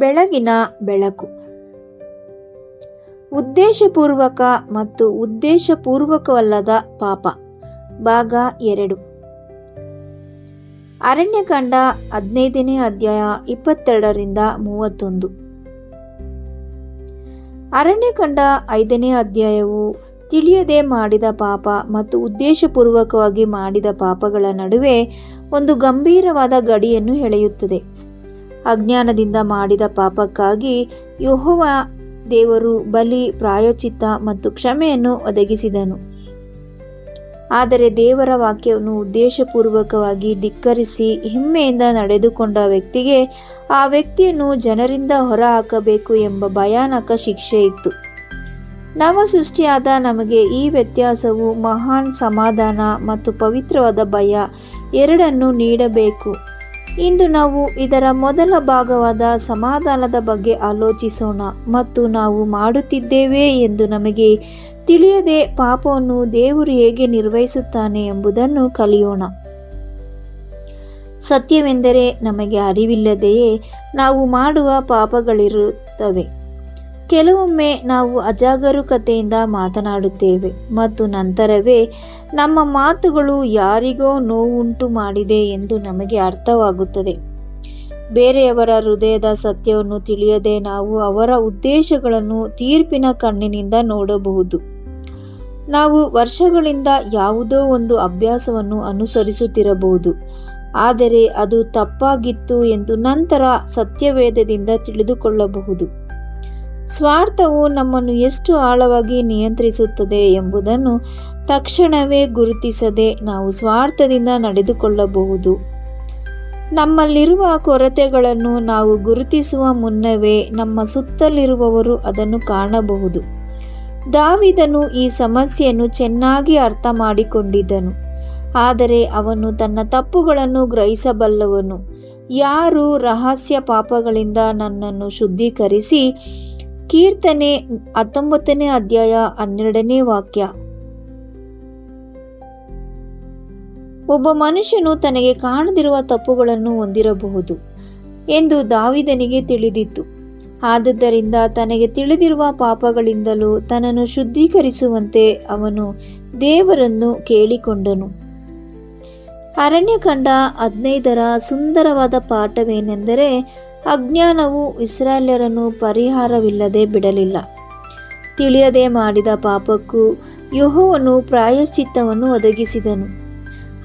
ಬೆಳಗಿನ ಬೆಳಕು. ಉದ್ದೇಶಪೂರ್ವಕ ಮತ್ತು ಉದ್ದೇಶಪೂರ್ವಕವಲ್ಲದ ಪಾಪ. ಭಾಗ 2. ಅರಣ್ಯಕಾಂಡ 15ನೇ ಅಧ್ಯಾಯ 22-31. ಅರಣ್ಯಕಾಂಡ 5ನೇ ಅಧ್ಯಾಯವು ತಿಳಿಯದೆ ಮಾಡಿದ ಪಾಪ ಮತ್ತು ಉದ್ದೇಶಪೂರ್ವಕವಾಗಿ ಮಾಡಿದ ಪಾಪಗಳ ನಡುವೆ ಒಂದು ಗಂಭೀರವಾದ ಗಡಿಯನ್ನು ಎಳೆಯುತ್ತದೆ. ಅಜ್ಞಾನದಿಂದ ಮಾಡಿದ ಪಾಪಕ್ಕಾಗಿ ಯೆಹೋವ ದೇವರು ಬಲಿ, ಪ್ರಾಯಶ್ಚಿತ್ತ ಮತ್ತು ಕ್ಷಮೆಯನ್ನು ಒದಗಿಸಿದನು. ಆದರೆ ದೇವರ ವಾಕ್ಯವನ್ನು ಉದ್ದೇಶಪೂರ್ವಕವಾಗಿ ಧಿಕ್ಕರಿಸಿ ಹೆಮ್ಮೆಯಿಂದ ನಡೆದುಕೊಂಡ ವ್ಯಕ್ತಿಗೆ ಆ ವ್ಯಕ್ತಿಯನ್ನು ಜನರಿಂದ ಹೊರಹಾಕಬೇಕು ಎಂಬ ಭಯಾನಕ ಶಿಕ್ಷೆ ಇತ್ತು. ನವಸೃಷ್ಟಿಯಾದ ನಮಗೆ ಈ ವ್ಯತ್ಯಾಸವು ಮಹಾನ್ ಸಮಾಧಾನ ಮತ್ತು ಪವಿತ್ರವಾದ ಭಯ ಎರಡನ್ನೂ ನೀಡಬೇಕು. ಇಂದು ನಾವು ಇದರ ಮೊದಲ ಭಾಗವಾದ ಸಮಾಧಾನದ ಬಗ್ಗೆ ಆಲೋಚಿಸೋಣ ಮತ್ತು ನಾವು ಮಾಡುತ್ತಿದ್ದೇವೆ ಎಂದು ನಮಗೆ ತಿಳಿಯದೆ ಪಾಪವನ್ನು ದೇವರು ಹೇಗೆ ನಿರ್ವಹಿಸುತ್ತಾನೆ ಎಂಬುದನ್ನು ಕಲಿಯೋಣ. ಸತ್ಯವೆಂದರೆ ನಮಗೆ ಅರಿವಿಲ್ಲದೆಯೇ ನಾವು ಮಾಡುವ ಪಾಪಗಳಿರುತ್ತವೆ. ಕೆಲವೊಮ್ಮೆ ನಾವು ಅಜಾಗರೂಕತೆಯಿಂದ ಮಾತನಾಡುತ್ತೇವೆ ಮತ್ತು ನಂತರವೇ ನಮ್ಮ ಮಾತುಗಳು ಯಾರಿಗೋ ನೋವುಂಟು ಮಾಡಿದೆ ಎಂದು ನಮಗೆ ಅರ್ಥವಾಗುತ್ತದೆ. ಬೇರೆಯವರ ಹೃದಯದ ಸತ್ಯವನ್ನು ತಿಳಿಯದೆ ನಾವು ಅವರ ಉದ್ದೇಶಗಳನ್ನು ತೀರ್ಪಿನ ಕಣ್ಣಿನಿಂದ ನೋಡಬಹುದು. ನಾವು ವರ್ಷಗಳಿಂದ ಯಾವುದೋ ಒಂದು ಅಭ್ಯಾಸವನ್ನು ಅನುಸರಿಸುತ್ತಿರಬಹುದು, ಆದರೆ ಅದು ತಪ್ಪಾಗಿತ್ತು ಎಂದು ನಂತರ ಸತ್ಯವೇದದಿಂದ ತಿಳಿದುಕೊಳ್ಳಬಹುದು. ಸ್ವಾರ್ಥವು ನಮ್ಮನ್ನು ಎಷ್ಟು ಆಳವಾಗಿ ನಿಯಂತ್ರಿಸುತ್ತದೆ ಎಂಬುದನ್ನು ತಕ್ಷಣವೇ ಗುರುತಿಸದೆ ನಾವು ಸ್ವಾರ್ಥದಿಂದ ನಡೆದುಕೊಳ್ಳಬಹುದು. ನಮ್ಮಲ್ಲಿರುವ ಕೊರತೆಗಳನ್ನು ನಾವು ಗುರುತಿಸುವ ಮುನ್ನವೇ ನಮ್ಮ ಸುತ್ತಲಿರುವವರು ಅದನ್ನು ಕಾಣಬಹುದು. ದಾವೀದನು ಈ ಸಮಸ್ಯೆಯನ್ನು ಚೆನ್ನಾಗಿ ಅರ್ಥ ಮಾಡಿಕೊಂಡಿದ್ದನು, ಆದರೆ ಅವನು ತನ್ನ ತಪ್ಪುಗಳನ್ನು ಗ್ರಹಿಸಬಲ್ಲವನು. ಯಾರು ರಹಸ್ಯ ಪಾಪಗಳಿಂದ ನನ್ನನ್ನು ಶುದ್ಧೀಕರಿಸಿ. ಕೀರ್ತನೆ 19ನೇ ಅಧ್ಯಾಯ 12ನೇ ವಾಕ್ಯ. ಒಬ್ಬ ಮನುಷ್ಯನು ತನಗೆ ಕಾಣದಿರುವ ತಪ್ಪುಗಳನ್ನು ಹೊಂದಿರಬಹುದು ಎಂದು ದಾವೀದನಿಗೆ ತಿಳಿದಿತ್ತು. ಆದುದರಿಂದ ತನಗೆ ತಿಳಿದಿರುವ ಪಾಪಗಳಿಂದಲೂ ತನ್ನನ್ನು ಶುದ್ಧೀಕರಿಸುವಂತೆ ಅವನು ದೇವರನ್ನು ಕೇಳಿಕೊಂಡನು. ಅರಣ್ಯಕಾಂಡ 15ರ ಸುಂದರವಾದ ಪಾಠವೇನೆಂದರೆ, ಅಜ್ಞಾನವು ಇಸ್ರಾಯೇಲ್ಯರನ್ನು ಪರಿಹಾರವಿಲ್ಲದೆ ಬಿಡಲಿಲ್ಲ. ತಿಳಿಯದೆ ಮಾಡಿದ ಪಾಪಕ್ಕೂ ಯೆಹೋವನು ಪ್ರಾಯಶ್ಚಿತ್ತವನ್ನು ಒದಗಿಸಿದನು.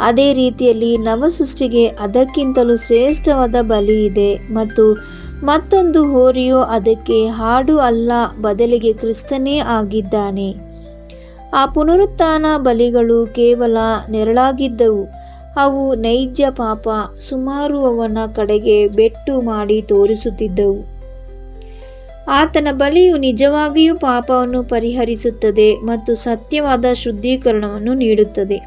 ಅದೇ ರೀತಿಯಲ್ಲಿ ನವಸೃಷ್ಟಿಗೆ ಅದಕ್ಕಿಂತಲೂ ಶ್ರೇಷ್ಠವಾದ ಬಲಿ ಇದೆ ಮತ್ತು ಮತ್ತೊಂದು ಹೋರಿಯು ಅದಕ್ಕೆ ಹಾಡು ಅಲ್ಲ, ಬದಲಿಗೆ ಕ್ರಿಸ್ತನೇ ಆಗಿದ್ದಾನೆ. ಆ ಪುನರುತ್ಥಾನ ಬಲಿಗಳು ಕೇವಲ ನೆರಳಾಗಿದ್ದವು. ಅವು ನೈಜ ಪಾಪ ಸುಮಾರು ಅವನ ಕಡೆಗೆ ಬೆಟ್ಟು ಮಾಡಿ ತೋರಿಸುತ್ತಿದ್ದವು. ಆತನ ಬಲಿಯು ನಿಜವಾಗಿಯೂ ಪಾಪವನ್ನು ಪರಿಹರಿಸುತ್ತದೆ ಮತ್ತು ಸತ್ಯವಾದ ಶುದ್ಧೀಕರಣವನ್ನು ನೀಡುತ್ತದೆ.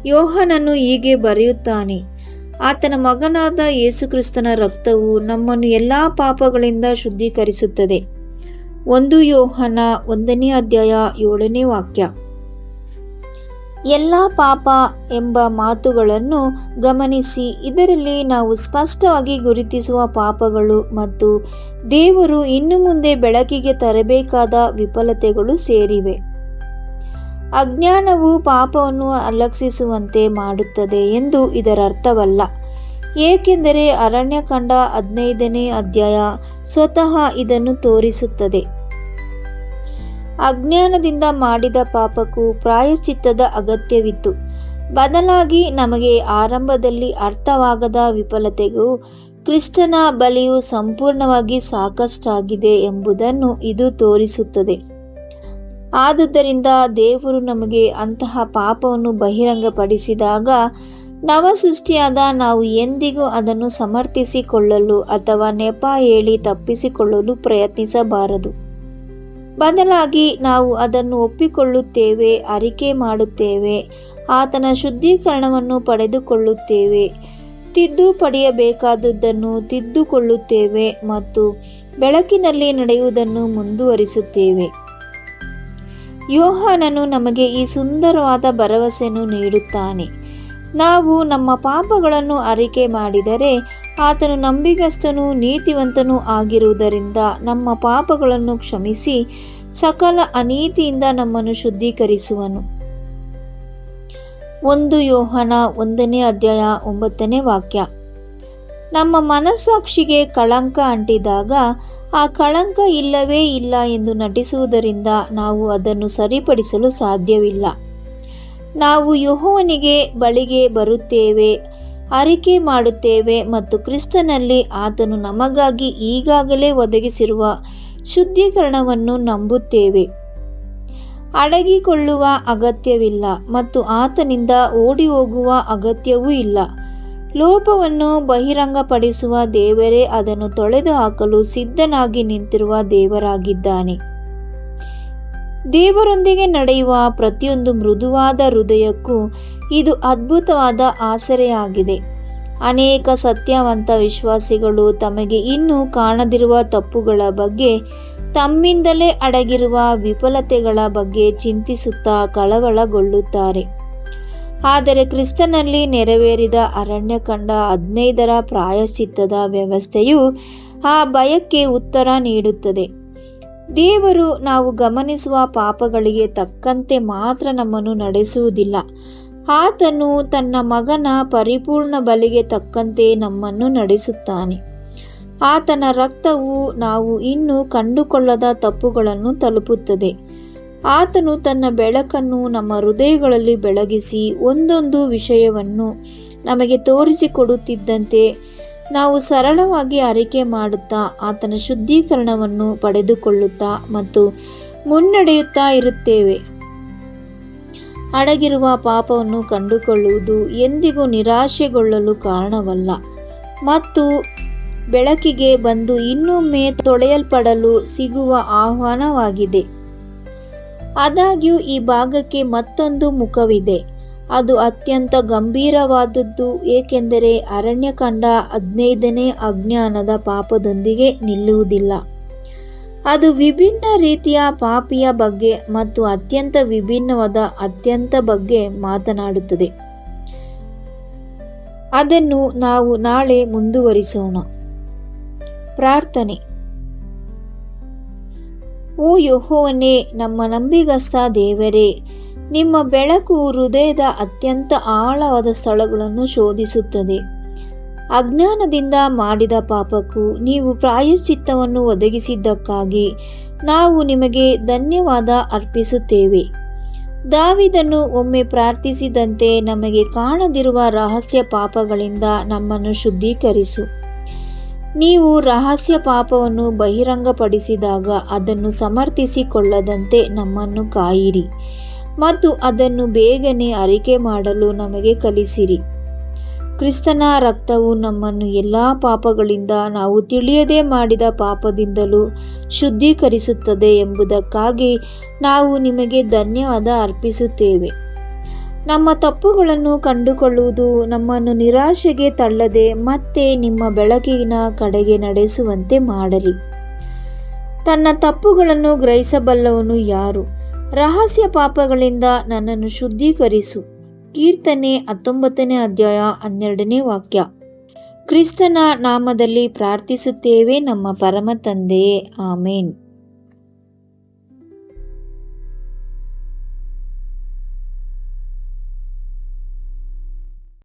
ಯೋಹಾನನು ಹೀಗೆ ಬರೆಯುತ್ತಾನೆ, ಆತನ ಮಗನಾದ ಯೇಸುಕ್ರಿಸ್ತನ ರಕ್ತವು ನಮ್ಮನ್ನು ಎಲ್ಲ ಪಾಪಗಳಿಂದ ಶುದ್ಧೀಕರಿಸುತ್ತದೆ. 1 ಯೋಹಾನ 1ನೇ ಅಧ್ಯಾಯ 7ನೇ ವಾಕ್ಯ. ಎಲ್ಲ ಪಾಪ ಎಂಬ ಮಾತುಗಳನ್ನು ಗಮನಿಸಿ. ಇದರಲ್ಲಿ ನಾವು ಸ್ಪಷ್ಟವಾಗಿ ಗುರುತಿಸುವ ಪಾಪಗಳು ಮತ್ತು ದೇವರು ಇನ್ನು ಮುಂದೆ ಬೆಳಕಿಗೆ ತರಬೇಕಾದ ವಿಫಲತೆಗಳು ಸೇರಿವೆ. ಅಜ್ಞಾನವು ಪಾಪವನ್ನು ಅಲಕ್ಷಿಸುವಂತೆ ಮಾಡುತ್ತದೆ ಎಂದು ಇದರರ್ಥವಲ್ಲ, ಏಕೆಂದರೆ ಅರಣ್ಯಕಾಂಡ 15ನೇ ಅಧ್ಯಾಯ ಸ್ವತಃ ಇದನ್ನು ತೋರಿಸುತ್ತದೆ. ಅಜ್ಞಾನದಿಂದ ಮಾಡಿದ ಪಾಪಕ್ಕೂ ಪ್ರಾಯಶ್ಚಿತ್ತದ ಅಗತ್ಯವಿತ್ತು. ಬದಲಾಗಿ ನಮಗೆ ಆರಂಭದಲ್ಲಿ ಅರ್ಥವಾಗದ ವಿಫಲತೆಗೂ ಕ್ರಿಸ್ತನ ಬಲಿಯು ಸಂಪೂರ್ಣವಾಗಿ ಸಾಕಷ್ಟಾಗಿದೆ ಎಂಬುದನ್ನು ಇದು ತೋರಿಸುತ್ತದೆ. ಆದುದರಿಂದ ದೇವರು ನಮಗೆ ಅಂತಹ ಪಾಪವನ್ನು ಬಹಿರಂಗಪಡಿಸಿದಾಗ ನವಸೃಷ್ಟಿಯಾದ ನಾವು ಎಂದಿಗೂ ಅದನ್ನು ಸಮರ್ಥಿಸಿಕೊಳ್ಳಲು ಅಥವಾ ನೆಪ ಹೇಳಿ ತಪ್ಪಿಸಿಕೊಳ್ಳಲು ಪ್ರಯತ್ನಿಸಬಾರದು. ಬದಲಾಗಿ ನಾವು ಅದನ್ನು ಒಪ್ಪಿಕೊಳ್ಳುತ್ತೇವೆ, ಅರಿಕೆ ಮಾಡುತ್ತೇವೆ, ಆತನ ಶುದ್ಧೀಕರಣವನ್ನು ಪಡೆದುಕೊಳ್ಳುತ್ತೇವೆ, ತಿದ್ದುಪಡಿಯಬೇಕಾದುದನ್ನು ತಿದ್ದುಕೊಳ್ಳುತ್ತೇವೆ ಮತ್ತು ಬೆಳಕಿನಲ್ಲಿ ನಡೆಯುವುದನ್ನು ಮುಂದುವರಿಸುತ್ತೇವೆ. ಯೋಹಾನನು ನಮಗೆ ಈ ಸುಂದರವಾದ ಭರವಸೆಯನ್ನು ನೀಡುತ್ತಾನೆ. ನಾವು ನಮ್ಮ ಪಾಪಗಳನ್ನು ಅರಿಕೆ ಮಾಡಿದರೆ ಆತನು ನಂಬಿಗಸ್ತನೂ ನೀತಿವಂತನೂ ಆಗಿರುವುದರಿಂದ ನಮ್ಮ ಪಾಪಗಳನ್ನು ಕ್ಷಮಿಸಿ ಸಕಲ ಅನೀತಿಯಿಂದ ನಮ್ಮನ್ನು ಶುದ್ಧೀಕರಿಸುವನು. 1 ಯೋಹನ 1ನೇ ಅಧ್ಯಾಯ 9ನೇ ವಾಕ್ಯ. ನಮ್ಮ ಮನಸ್ಸಾಕ್ಷಿಗೆ ಕಳಂಕ ಅಂಟಿದಾಗ ಆ ಕಳಂಕ ಇಲ್ಲವೇ ಇಲ್ಲ ಎಂದು ನಟಿಸುವುದರಿಂದ ನಾವು ಅದನ್ನು ಸರಿಪಡಿಸಲು ಸಾಧ್ಯವಿಲ್ಲ. ನಾವು ಯೆಹೋವನಿಗೆ ಬಳಿಗೆ ಬರುತ್ತೇವೆ, ಅರಿಕೆ ಮಾಡುತ್ತೇವೆ ಮತ್ತು ಕ್ರಿಸ್ತನಲ್ಲಿ ಆತನು ನಮಗಾಗಿ ಈಗಾಗಲೇ ಒದಗಿಸಿರುವ ಶುದ್ಧೀಕರಣವನ್ನು ನಂಬುತ್ತೇವೆ. ಅಡಗಿಕೊಳ್ಳುವ ಅಗತ್ಯವಿಲ್ಲ ಮತ್ತು ಆತನಿಂದ ಓಡಿ ಹೋಗುವ ಅಗತ್ಯವೂ ಇಲ್ಲ. ಲೋಪವನ್ನು ಬಹಿರಂಗಪಡಿಸುವ ದೇವರೇ ಅದನ್ನು ತೊಳೆದು ಹಾಕಲು ಸಿದ್ಧನಾಗಿ ನಿಂತಿರುವ ದೇವರಾಗಿದ್ದಾನೆ. ದೇವರೊಂದಿಗೆ ನಡೆಯುವ ಪ್ರತಿಯೊಂದು ಮೃದುವಾದ ಹೃದಯಕ್ಕೂ ಇದು ಅದ್ಭುತವಾದ ಆಸರೆಯಾಗಿದೆ. ಅನೇಕ ಸತ್ಯವಂತ ವಿಶ್ವಾಸಿಗಳು ತಮಗೆ ಇನ್ನೂ ಕಾಣದಿರುವ ತಪ್ಪುಗಳ ಬಗ್ಗೆ, ತಮ್ಮಿಂದಲೇ ಅಡಗಿರುವ ವಿಫಲತೆಗಳ ಬಗ್ಗೆ ಚಿಂತಿಸುತ್ತಾ ಕಳವಳಗೊಳ್ಳುತ್ತಾರೆ. ಆದರೆ ಕ್ರಿಸ್ತನಲ್ಲಿ ನೆರವೇರಿದ ಅರಣ್ಯಕಾಂಡ 15ರ ಪ್ರಾಯಶ್ಚಿತ್ತದ ವ್ಯವಸ್ಥೆಯು ಆ ಭಯಕ್ಕೆ ಉತ್ತರ ನೀಡುತ್ತದೆ. ದೇವರು ನಾವು ಗಮನಿಸುವ ಪಾಪಗಳಿಗೆ ತಕ್ಕಂತೆ ಮಾತ್ರ ನಮ್ಮನ್ನು ನಡೆಸುವುದಿಲ್ಲ. ಆತನು ತನ್ನ ಮಗನ ಪರಿಪೂರ್ಣ ಬಲಿಗೆ ತಕ್ಕಂತೆ ನಮ್ಮನ್ನು ನಡೆಸುತ್ತಾನೆ. ಆತನ ರಕ್ತವು ನಾವು ಇನ್ನೂ ಕಂಡುಕೊಳ್ಳದ ತಪ್ಪುಗಳನ್ನು ತಲುಪುತ್ತದೆ. ಆತನು ತನ್ನ ಬೆಳಕನ್ನು ನಮ್ಮ ಹೃದಯಗಳಲ್ಲಿ ಬೆಳಗಿಸಿ ಒಂದೊಂದು ವಿಷಯವನ್ನು ನಮಗೆ ತೋರಿಸಿಕೊಡುತ್ತಿದ್ದಂತೆ ನಾವು ಸರಳವಾಗಿ ಅರಿಕೆ ಮಾಡುತ್ತಾ ಆತನ ಶುದ್ಧೀಕರಣವನ್ನು ಪಡೆದುಕೊಳ್ಳುತ್ತಾ ಮತ್ತು ಮುನ್ನಡೆಯುತ್ತಾ ಇರುತ್ತೇವೆ. ಅಡಗಿರುವ ಪಾಪವನ್ನು ಕಂಡುಕೊಳ್ಳುವುದು ಎಂದಿಗೂ ನಿರಾಶೆಗೊಳ್ಳಲು ಕಾರಣವಲ್ಲ ಮತ್ತು ಬೆಳಕಿಗೆ ಬಂದು ಇನ್ನೊಮ್ಮೆ ತೊಳೆಯಲ್ಪಡಲು ಸಿಗುವ ಆಹ್ವಾನವಾಗಿದೆ. ಆದಾಗ್ಯೂ ಈ ಭಾಗಕ್ಕೆ ಮತ್ತೊಂದು ಮುಖವಿದೆ. ಅದು ಅತ್ಯಂತ ಗಂಭೀರವಾದದ್ದು, ಏಕೆಂದರೆ ಅರಣ್ಯಕಾಂಡ 15ನೇ ಅಜ್ಞಾನದ ಪಾಪದೊಂದಿಗೆ ನಿಲ್ಲುವುದಿಲ್ಲ. ಅದು ವಿಭಿನ್ನ ರೀತಿಯ ಪಾಪಿಯ ಬಗ್ಗೆ ಮತ್ತು ಅತ್ಯಂತ ವಿಭಿನ್ನವಾದ ಅತ್ಯಂತ ಬಗ್ಗೆ ಮಾತನಾಡುತ್ತದೆ. ಅದನ್ನು ನಾವು ನಾಳೆ ಮುಂದುವರಿಸೋಣ. ಪ್ರಾರ್ಥನೆ. ಓ ಯೆಹೋವನೇ, ನಮ್ಮ ನಂಬಿಗಸ್ತ ದೇವರೇ, ನಿಮ್ಮ ಬೆಳಕು ಹೃದಯದ ಅತ್ಯಂತ ಆಳವಾದ ಸ್ಥಳಗಳನ್ನು ಶೋಧಿಸುತ್ತದೆ. ಅಜ್ಞಾನದಿಂದ ಮಾಡಿದ ಪಾಪಕ್ಕೂ ನೀವು ಪ್ರಾಯಶ್ಚಿತ್ತವನ್ನು ಒದಗಿಸಿದ್ದಕ್ಕಾಗಿ ನಾವು ನಿಮಗೆ ಧನ್ಯವಾದ ಅರ್ಪಿಸುತ್ತೇವೆ. ದಾವೀದನು ಒಮ್ಮೆ ಪ್ರಾರ್ಥಿಸಿದಂತೆ ನಮಗೆ ಕಾಣದಿರುವ ರಹಸ್ಯ ಪಾಪಗಳಿಂದ ನಮ್ಮನ್ನು ಶುದ್ಧೀಕರಿಸು. ನೀವು ರಹಸ್ಯ ಪಾಪವನ್ನು ಬಹಿರಂಗಪಡಿಸಿದಾಗ ಅದನ್ನು ಸಮರ್ಥಿಸಿಕೊಳ್ಳದಂತೆ ನಮ್ಮನ್ನು ಕಾಯಿರಿ ಮತ್ತು ಅದನ್ನು ಬೇಗನೆ ಅರಿಕೆ ಮಾಡಲು ನಮಗೆ ಕಲಿಸಿರಿ. ಕ್ರಿಸ್ತನ ರಕ್ತವು ನಮ್ಮನ್ನು ಎಲ್ಲ ಪಾಪಗಳಿಂದ, ನಾವು ತಿಳಿಯದೆ ಮಾಡಿದ ಪಾಪದಿಂದಲೂ ಶುದ್ಧೀಕರಿಸುತ್ತದೆ ಎಂಬುದಕ್ಕಾಗಿ ನಾವು ನಿಮಗೆ ಧನ್ಯವಾದ ಅರ್ಪಿಸುತ್ತೇವೆ. ನಮ್ಮ ತಪ್ಪುಗಳನ್ನು ಕಂಡುಕೊಳ್ಳುವುದು ನಮ್ಮನ್ನು ನಿರಾಶೆಗೆ ತಳ್ಳದೆ ಮತ್ತೆ ನಿಮ್ಮ ಬೆಳಕಿನ ಕಡೆಗೆ ನಡೆಸುವಂತೆ ಮಾಡಲಿ. ತನ್ನ ತಪ್ಪುಗಳನ್ನು ಗ್ರಹಿಸಬಲ್ಲವನು ಯಾರು? ರಹಸ್ಯ ಪಾಪಗಳಿಂದ ನನ್ನನ್ನು ಶುದ್ಧೀಕರಿಸು. ಕೀರ್ತನೆ 19ನೇ ಅಧ್ಯಾಯ 12ನೇ ವಾಕ್ಯ. ಕ್ರಿಸ್ತನ ನಾಮದಲ್ಲಿ ಪ್ರಾರ್ಥಿಸುತ್ತೇವೆ ನಮ್ಮ ಪರಮ ತಂದೆಯೇ, ಆಮೇನ್.